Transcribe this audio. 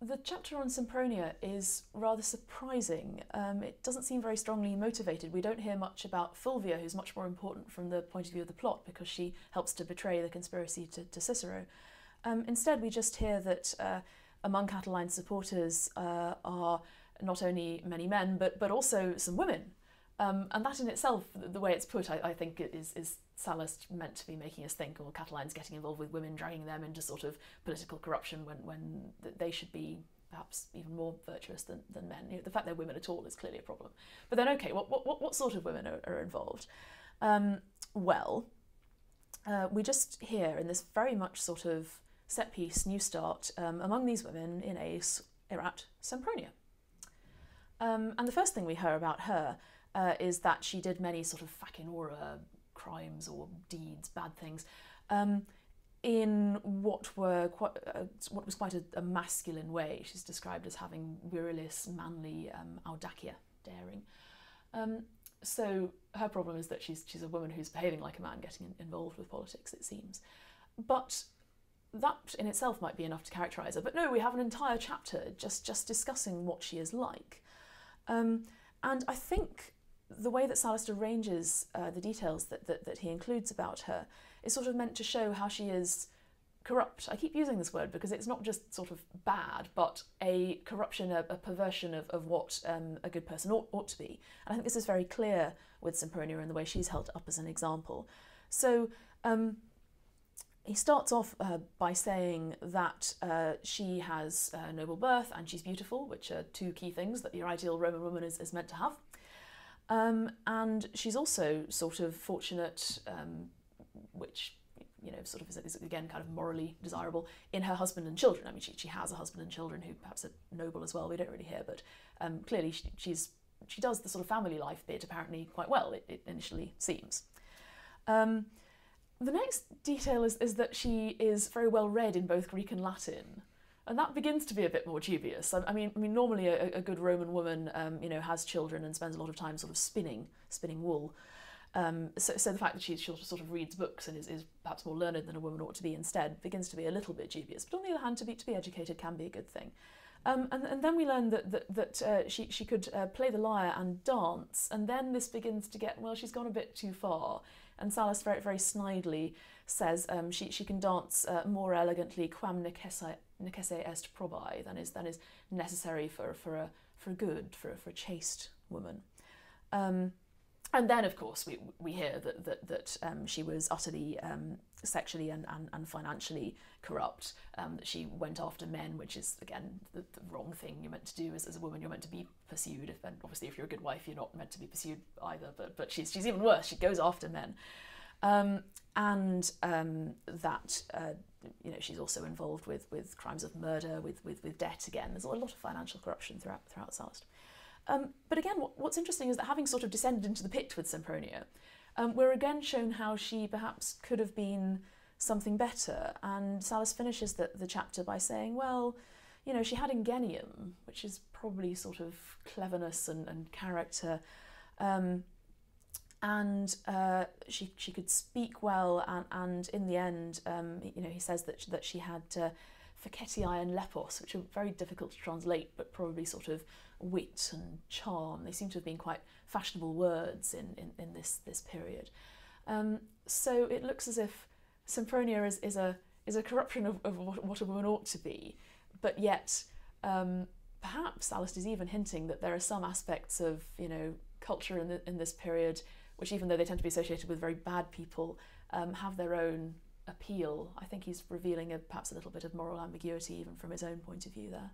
The chapter on Sempronia is rather surprising. It doesn't seem very strongly motivated. We don't hear much about Fulvia, who's much more important from the point of view of the plot because she helps to betray the conspiracy to Cicero. Instead, we just hear that among Catiline's supporters are not only many men, but also some women. And that in itself, the way it's put, I think is Sallust meant to be making us think, or Catiline's getting involved with women, dragging them into sort of political corruption when they should be perhaps even more virtuous than men. You know, the fact they're women at all is clearly a problem. But then, okay, what sort of women are involved? We just hear in this very much sort of set piece, new start, among these women in Aes erat Sempronia. And the first thing we hear about her is that she did many sort of facinora crimes or deeds, bad things, in what was quite a masculine way. She's described as having virilis, manly, audacia, daring. So her problem is that she's a woman who's behaving like a man, getting involved with politics, it seems. But that in itself might be enough to characterise her. But no, we have an entire chapter just discussing what she is like. And I think the way that Sallust arranges the details that he includes about her is sort of meant to show how she is corrupt. I keep using this word because it's not just sort of bad, but a corruption, a perversion of what a good person ought to be. And I think this is very clear with Sempronia and the way she's held up as an example. So he starts off by saying that she has noble birth and she's beautiful, which are two key things that your ideal Roman woman is meant to have. And she's also sort of fortunate, which, you know, sort of is again kind of morally desirable in her husband and children. I mean, she has a husband and children who perhaps are noble as well. We don't really hear, but clearly she does the sort of family life bit apparently quite well, it initially seems. The next detail is that she is very well read in both Greek and Latin. And that begins to be a bit more dubious. I mean, normally a good Roman woman, you know, has children and spends a lot of time sort of spinning wool. So the fact that she sort of reads books and is perhaps more learned than a woman ought to be instead begins to be a little bit dubious. But on the other hand, to be educated can be a good thing. And then we learn that she could play the lyre and dance, and then this begins to get, well, she's gone a bit too far. And Sallust very, very snidely says she can dance more elegantly quam necesse est probae than is necessary for a chaste woman. And then, of course, we hear that she was utterly sexually and financially corrupt, that she went after men, which is, again, the wrong thing you're meant to do as a woman. You're meant to be pursued, and obviously if you're a good wife, you're not meant to be pursued either, but she's even worse. She goes after men. That you know, she's also involved with crimes of murder, with debt again. There's a lot of financial corruption throughout Sallust. But again, what's interesting is that having sort of descended into the pit with Sempronia, we're again shown how she perhaps could have been something better. And Sallust finishes the chapter by saying, well, you know, she had ingenium, which is probably sort of cleverness and character, and she could speak well, and in the end, you know, he says that she had facetiae and lepos, which are very difficult to translate, but probably sort of wit and charm. They seem to have been quite fashionable words in this period. So it looks as if Sempronia is a corruption of what a woman ought to be, but yet perhaps Sallust is even hinting that there are some aspects of, you know, culture in this period which, even though they tend to be associated with very bad people, have their own appeal. I think he's revealing perhaps a little bit of moral ambiguity even from his own point of view there.